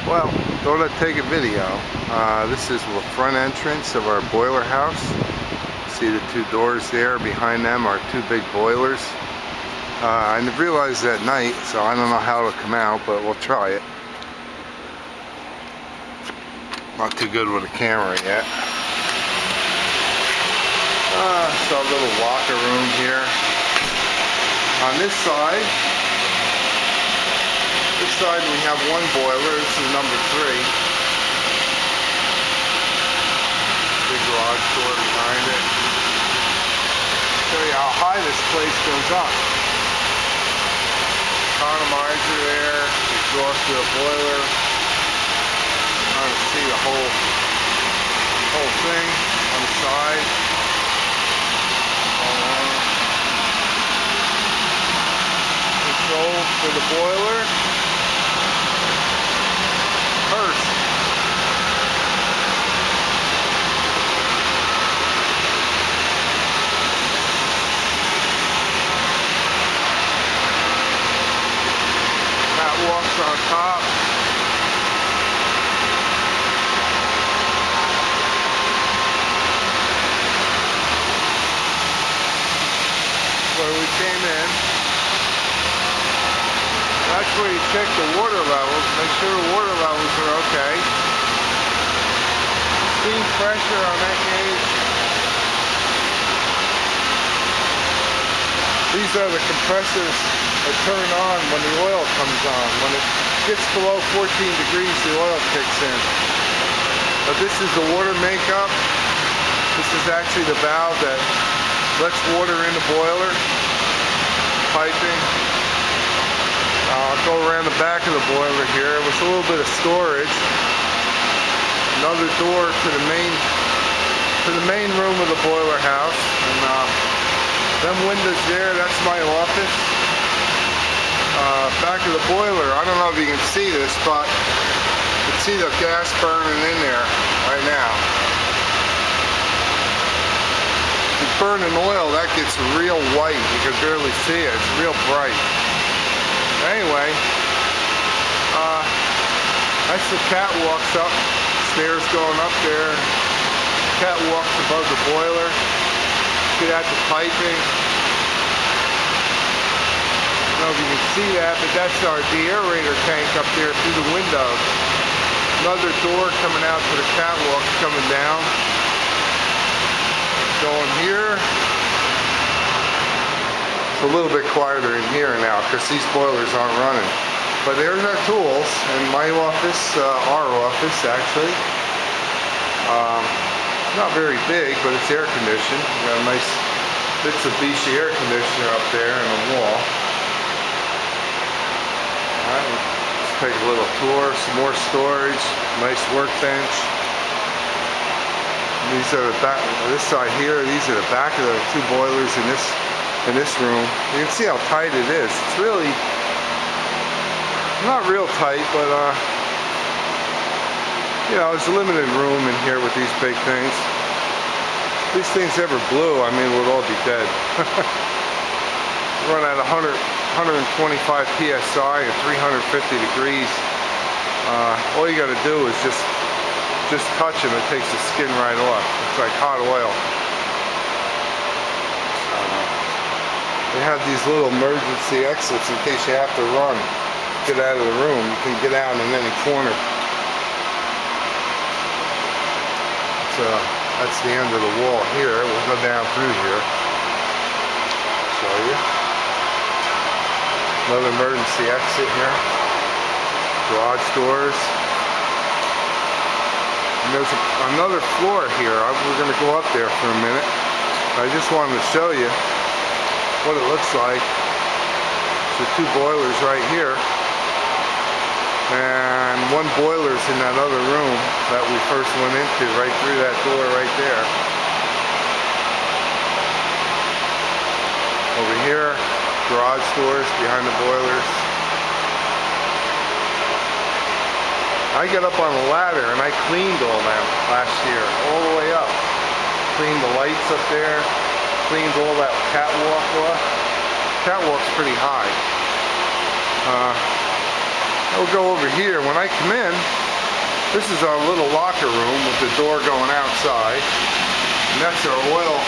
Well, thought I'd take a video. This is the front entrance of our boiler house. See the two doors there? Behind them are two big boilers. I realized at night, so I don't know how it'll come out, but we'll try it. Not too good with a camera yet. So a little locker room here. On this side we have one boiler. This is number 3. Big garage door behind it. Show you how high this place goes up. Economizer there, exhaust to the boiler. Trying to see the whole thing on the side. Control for the boiler. First. Walks on top. Where we came in. That's where you check the water levels. Make sure the water levels are okay. Steam pressure on that gauge. These are the compressors that turn on when the oil comes on. When it gets below 14 degrees, the oil kicks in. But this is the water makeup. This is actually the valve that lets water in the boiler. Piping. I'll go around the back of the boiler here with a little bit of storage. Another door to the main room of the boiler house. And them windows there, that's my office. Back of the boiler, I don't know if you can see this, but you can see the gas burning in there right now. If you burn an oil, that gets real white. You can barely see it. It's real bright. Anyway, that's the catwalks up. Stairs going up there. Catwalks above the boiler. Get at the piping. I don't know if you can see that, but that's our deaerator tank up there through the window. Another door coming out to the catwalk coming down. Going here. It's a little bit quieter in here now because these boilers aren't running. But there's our tools in my office, our office actually. Not very big, but it's air conditioned. We got a nice Mitsubishi air conditioner up there in the wall. Alright, let's take a little tour, some more storage, nice workbench. These are the back, this side here, these are the back of the two boilers in this room. You can see how tight it is. It's really, not real tight, but you know, there's limited room in here with these big things. If these things ever blew, I mean, we'd all be dead. Run at 125 psi at 350 degrees. All you got to do is just touch them. It takes the skin right off. It's like hot oil. They have these little emergency exits in case you have to run, get out of the room. You can get out in any corner. That's the end of the wall here. We'll go down through here. Show you. Another emergency exit here. Garage doors. And there's another floor here. We're going to go up there for a minute. I just wanted to show you what it looks like. The two boilers right here. And one boiler's in that other room that we first went into, right through that door right there. Over here, garage doors behind the boilers. I got up on a ladder and I cleaned all that last year, all the way up. Cleaned the lights up there, cleaned all that catwalk off. Catwalk's pretty high. We'll go over here. When I come in, this is our little locker room with the door going outside. And that's our oil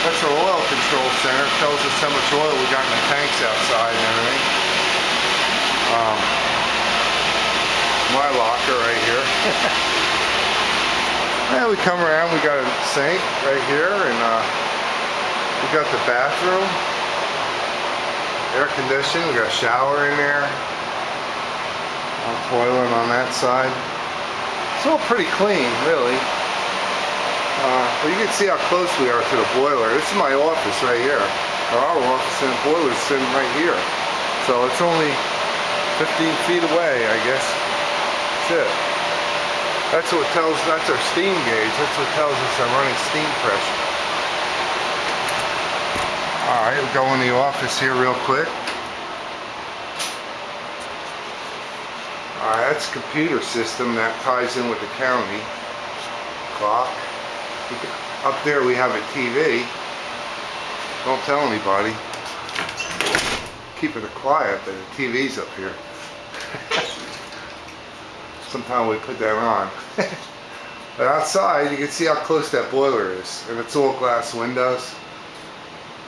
control center. It tells us how much oil we got in the tanks outside and everything. My locker right here. And we come around, we got a sink right here, and we got the bathroom, air conditioning, we got a shower in there, a toilet on that side. It's all pretty clean, really. But you can see how close we are to the boiler. This is my office right here, or our office, and the boiler's sitting right here. So it's only 15 feet away, I guess. That's it. That's what tells, that's our steam gauge. That's what tells us I'm running steam pressure. Alright, we'll go in the office here real quick. Alright, that's a computer system that ties in with the county clock. Up there we have a TV. Don't tell anybody. Keeping it quiet, but the TV's up here. Sometime we put that on. But outside you can see how close that boiler is, and it's all glass windows.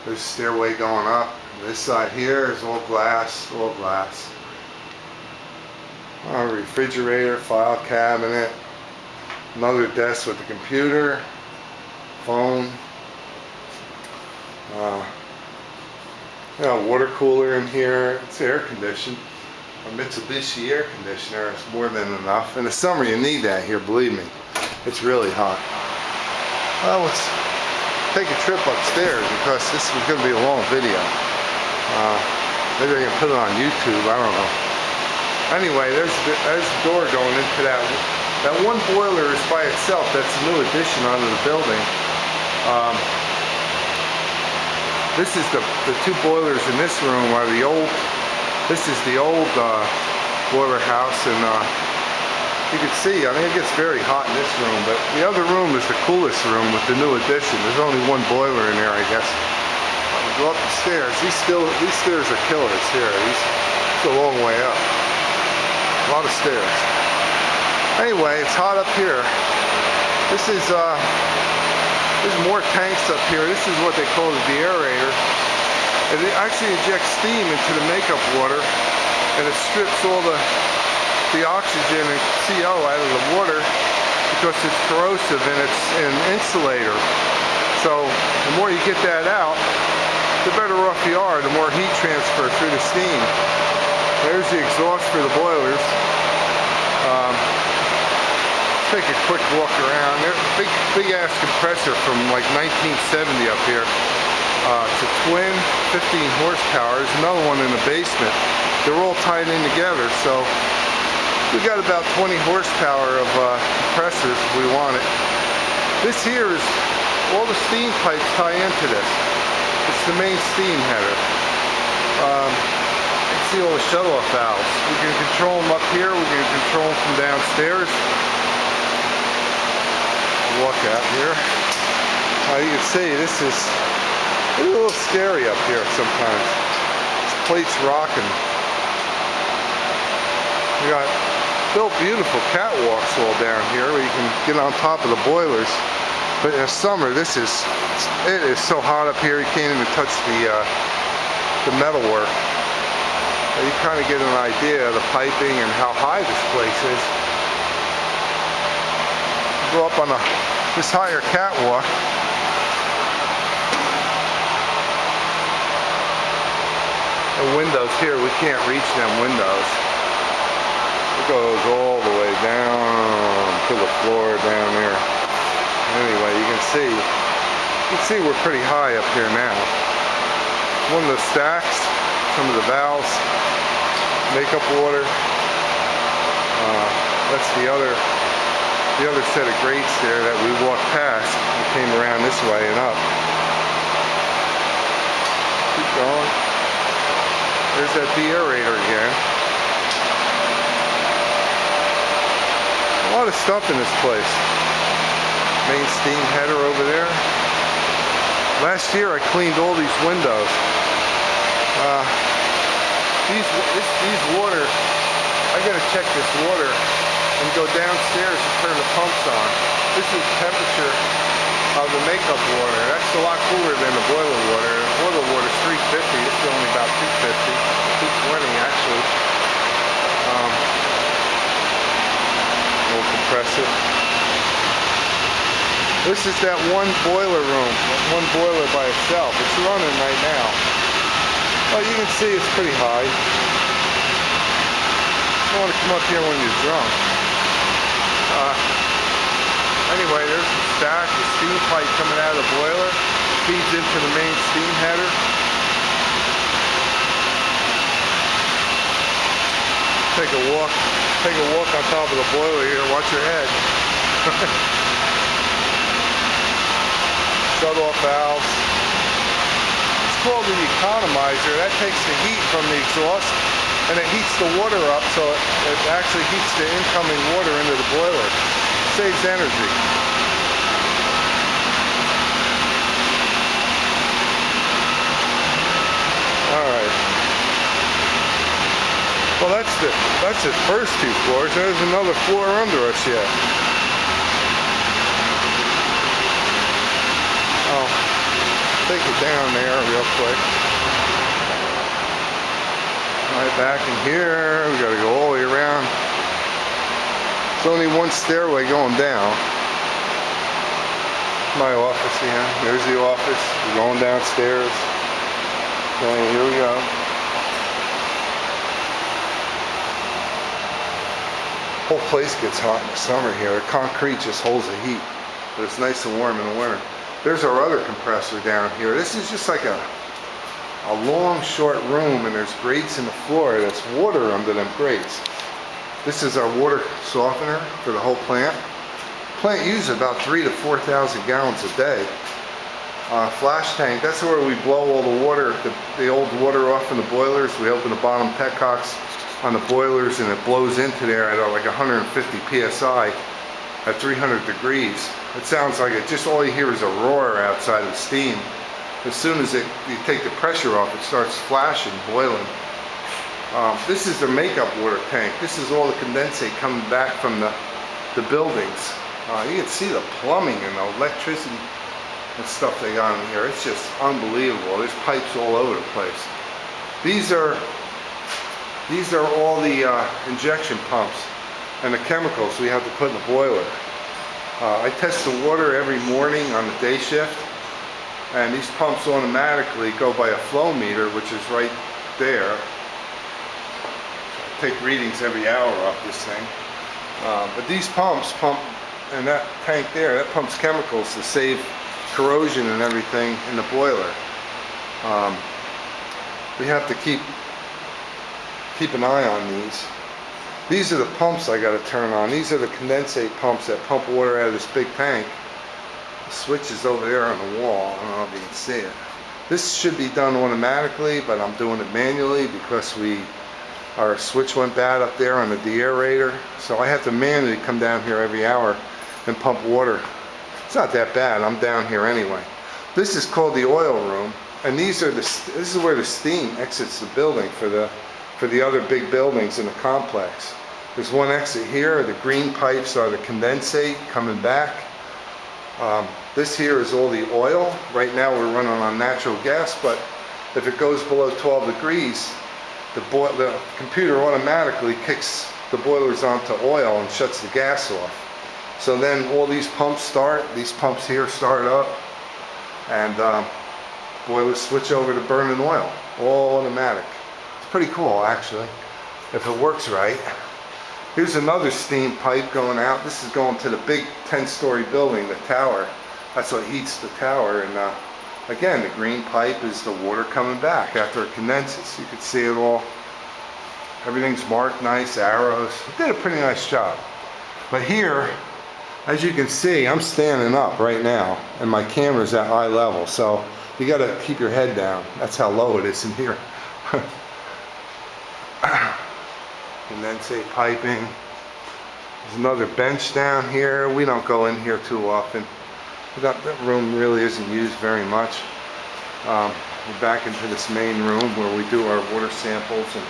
There's a stairway going up. This side here is all glass, all glass. A refrigerator, file cabinet, another desk with a computer, phone. Water cooler in here. It's air conditioned. A Mitsubishi air conditioner is more than enough. In the summer you need that here, believe me. It's really hot. Well, let's take a trip upstairs because this is going to be a long video. Maybe I can put it on YouTube, I don't know. Anyway, there's the door going into that. That one boiler is by itself. That's a new addition onto the building. This is the two boilers in this room are the old. This is the old boiler house, and you can see, I mean, it gets very hot in this room, but the other room is the coolest room with the new addition. There's only one boiler in there, I guess. Go up the stairs. These stairs are killers here. It's a long way up. A lot of stairs. Anyway, it's hot up here. There's more tanks up here. This is what they call the aerator. And it actually ejects steam into the makeup water, and it strips all the oxygen and CO out of the water because it's corrosive and it's an insulator. So the more you get that out, the better off you are, the more heat transfer through the steam. There's the exhaust for the boilers. Let's take a quick walk around. There's a big ass compressor from like 1970 up here. It's a twin 15 horsepower. There's another one in the basement. They're all tied in together, so we got about 20 horsepower of compressors if we want it. This here is all the steam pipes tie into this. It's the main steam header. You can see all the shut-off valves. We can control them up here. We can control them from downstairs. Walk out here. You can see this is a little scary up here sometimes. This plate's rocking. We got built beautiful catwalks all down here where you can get on top of the boilers. But in the summer, it is so hot up here you can't even touch the metal work. You kind of get an idea of the piping and how high this place is. Go up on this higher catwalk. The windows here, we can't reach them windows. It goes all the way down to the floor down there. Anyway, you can see we're pretty high up here now. One of the stacks, some of the valves, makeup water. That's the other set of grates there that we walked past. We came around this way and up. Keep going. There's that deaerator again. A lot of stuff in this place. Main steam header over there. Last year I cleaned all these windows. These water I gotta check this water and go downstairs and turn the pumps on. This is the temperature of the makeup water. That's a lot cooler than the boiler water. The boiler water is 350. This is only about 250, 220 actually. We'll compress it. This is that one boiler room, that one boiler by itself. It's running right now. Well, you can see it's pretty high. You don't want to come up here when you're drunk. Anyway, there's the stack, the steam pipe coming out of the boiler, feeds into the main steam header. Take a walk on top of the boiler here, watch your head. Shut off valves. It's called an economizer. That takes the heat from the exhaust and it heats the water up, so it actually heats the incoming water into the boiler. Saves energy. Alright. Well, that's the first 2 floors. There's another floor under us yet. Oh, take it down there real quick. Right back in here, we gotta go all the way around. There's only one stairway going down. My office here. There's the office. We're going downstairs. Okay, here we go. Whole place gets hot in the summer here. The concrete just holds the heat, but it's nice and warm in the winter. There's our other compressor down here. This is just like a long, short room, and there's grates in the floor. There's water under them grates. This is our water softener for the whole plant. The plant uses about 3,000 to 4,000 gallons a day. Flash tank, that's where we blow all the water, the old water off in the boilers. We open the bottom petcocks on the boilers and it blows into there at like 150 psi at 300 degrees. It sounds like it, just all you hear is a roar outside of steam. As soon as you take the pressure off, it starts flashing, boiling. This is the makeup water tank. This is all the condensate coming back from the buildings. You can see the plumbing and the electricity and stuff they got in here. It's just unbelievable. There's pipes all over the place. These are all the injection pumps and the chemicals we have to put in the boiler. I test the water every morning on the day shift, and these pumps automatically go by a flow meter, which is right there. I take readings every hour off this thing. But these pumps pump, and that tank there, that pumps chemicals to save corrosion and everything in the boiler. We have to keep an eye on these. These are the pumps I got to turn on. These are the condensate pumps that pump water out of this big tank. The switch is over there on the wall. I don't know if you can see it. This should be done automatically, but I'm doing it manually because our switch went bad up there on the deaerator. So I have to manually come down here every hour and pump water. It's not that bad. I'm down here anyway. This is called the oil room, and this is where the steam exits the building for the other big buildings in the complex. There's one exit here. The green pipes are the condensate coming back. This here is all the oil. Right now we're running on natural gas, but if it goes below 12 degrees, the computer automatically kicks the boilers onto oil and shuts the gas off. So then all these pumps start. These pumps here start up, and boilers switch over to burning oil. All automatic. It's pretty cool, actually, if it works right. Here's another steam pipe going out. This is going to the big 10-story building, the tower. That's what heats the tower. And again, the green pipe is the water coming back after it condenses. You can see it all. Everything's marked nice, arrows. It did a pretty nice job. But here, as you can see, I'm standing up right now, and my camera's at eye level. So you got to keep your head down. That's how low it is in here. Condensate piping. There's another bench down here. We don't go in here too often. That room really isn't used very much. We're back into this main room where we do our water samples and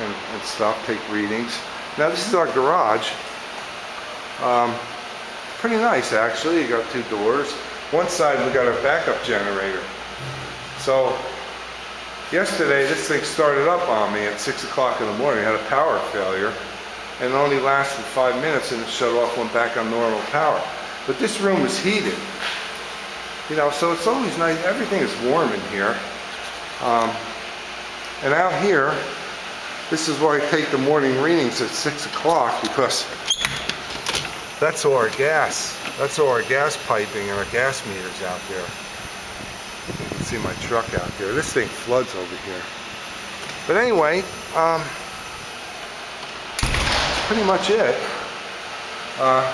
and stuff, take readings. Now this is our garage. Pretty nice actually. You got 2 doors. One side we got a backup generator. So yesterday this thing started up on me at 6 o'clock in the morning. It had a power failure and it only lasted 5 minutes and it shut off, went back on normal power. But this room is heated. You know, so it's always nice. Everything is warm in here. And out here, this is where I take the morning readings at 6 o'clock because that's all our gas. That's all our gas piping and our gas meters out there. You can see my truck out there. This thing floods over here. But anyway, that's pretty much it.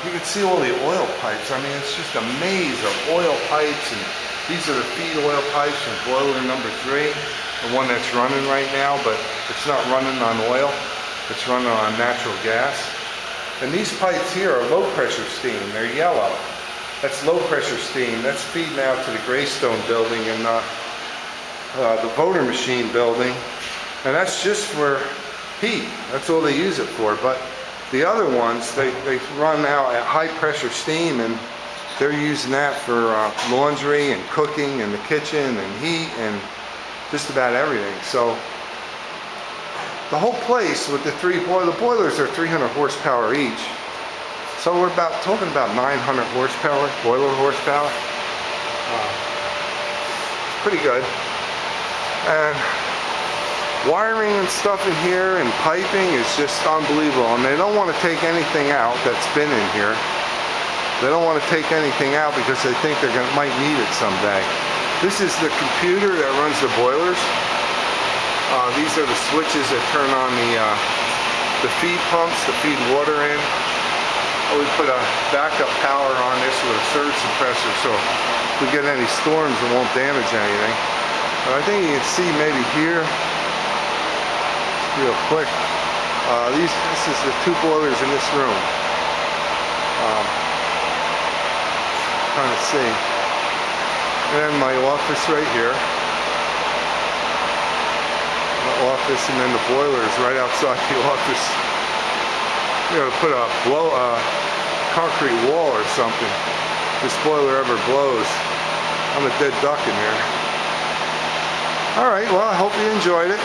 You can see all the oil pipes. I mean, it's just a maze of oil pipes, and these are the feed oil pipes from boiler number 3, the one that's running right now, but it's not running on oil. It's running on natural gas. And these pipes here are low pressure steam. They're yellow. That's low pressure steam. That's feeding out to the Gracedale building and the voter machine building. And that's just for heat. That's all they use it for. But the other ones, they run out at high pressure steam, and they're using that for laundry and cooking in the kitchen and heat and just about everything. So the whole place with the 3 boilers are 300 horsepower each. So we're talking about 900 horsepower, boiler horsepower. It's pretty good. And wiring and stuff in here and piping is just unbelievable. And they don't want to take anything out that's been in here. They don't want to take anything out because they think might need it someday. This is the computer that runs the boilers. These are the switches that turn on the feed pumps to feed water in. We put a backup power on this with a surge suppressor, so if we get any storms it won't damage anything. But I think you can see maybe here, real quick, this is the 2 boilers in this room. Trying to see. And my office right here. Office, and then the boiler is right outside the office. You gotta put a concrete wall or something. If this boiler ever blows, I'm a dead duck in here. Alright, well, I hope you enjoyed it.